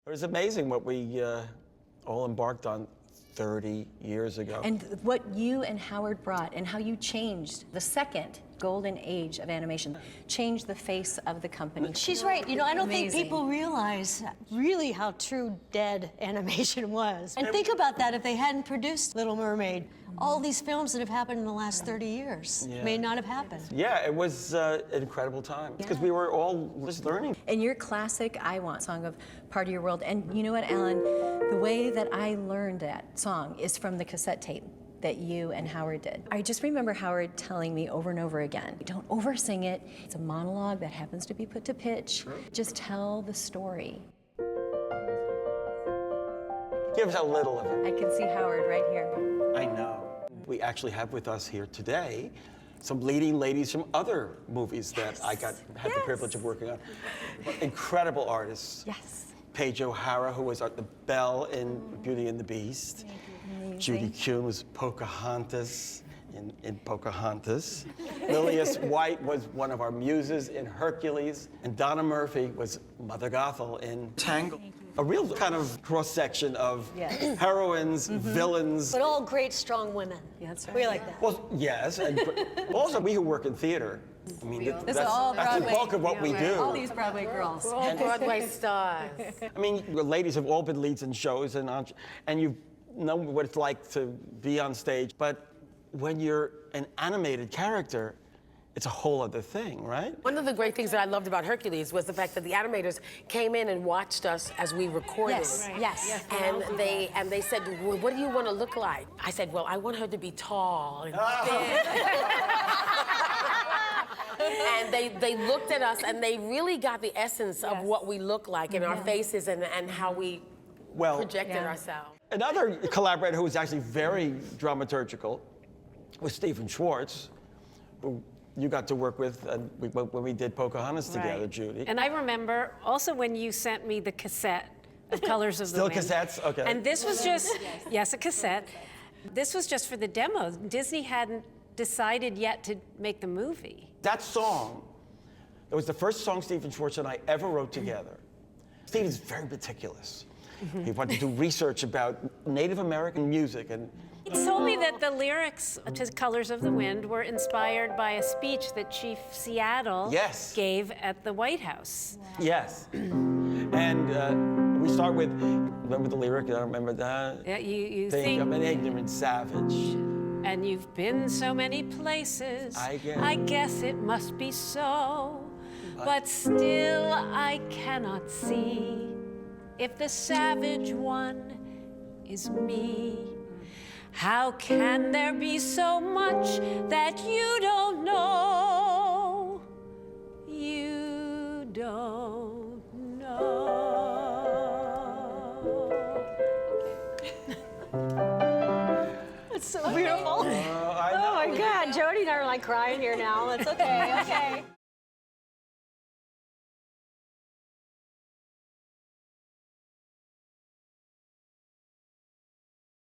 It was amazing what we all embarked on 30 years ago. And what you and Howard brought and how you changed the second golden age of animation, changed the face of the company. She's right. You know, I don't think people realize really how true dead animation was. And think about that, if they hadn't produced Little Mermaid, all these films that have happened in the last 30 years may not have happened. Yeah, it was an incredible time because we were all just learning. And your classic I Want song of Part of Your World, and you know what, Alan, the way that I learned that song is from the cassette tape that you and Howard did. I just remember Howard telling me over and over again, don't oversing it. It's a monologue that happens to be put to pitch. Sure. Just tell the story. Give us a little of it. I can see Howard right here. I know. We actually have with us here today some leading ladies from other movies that I had the privilege of working on. Incredible artists. Yes. Paige O'Hara, who was the Belle in Beauty and the Beast. Judy Kuhn was Pocahontas in Pocahontas. Lilias White was one of our muses in Hercules. And Donna Murphy was Mother Gothel in Tangled. A real kind of cross-section of heroines, villains. But all great, strong women. Yeah, that's right. We like that. Well, yes, and but also we who work in theater. I mean, This is all that's the Broadway. bulk of what we do. All these Broadway girls. We're all Broadway stars. I mean, the ladies have all been leads in shows, and you know what it's like to be on stage. But when you're an animated character, it's a whole other thing, right? One of the great things that I loved about Hercules was the fact that the animators came in and watched us as we recorded. Yes. And they said, well, what do you want to look like? I said, well, I want her to be tall and thin. And they looked at us and they really got the essence of what we look like in our faces and how we projected ourselves. Another collaborator who was actually very dramaturgical was Stephen Schwartz, who you got to work with when we did Pocahontas together, Judy. And I remember also when you sent me the cassette of Colors of the Wind. Still cassettes? Okay. And this was just, yes, a cassette. This was just for the demo. Disney hadn't decided yet to make the movie. That song, it was the first song Stephen Schwartz and I ever wrote together. Stephen's very meticulous. He wanted to do research about Native American music and He told me that the lyrics to Colors of the Wind were inspired by a speech that Chief Seattle gave at the White House. Yes. And we start with, remember the lyric? I don't remember that. Yeah, you think I'm an ignorant savage. And you've been so many places. I guess it must be so. But still I cannot see if the savage one is me. How can there be so much that you don't know? You don't know. It's so beautiful. I know. Oh my God, Jody and I are like crying here now. That's okay, okay.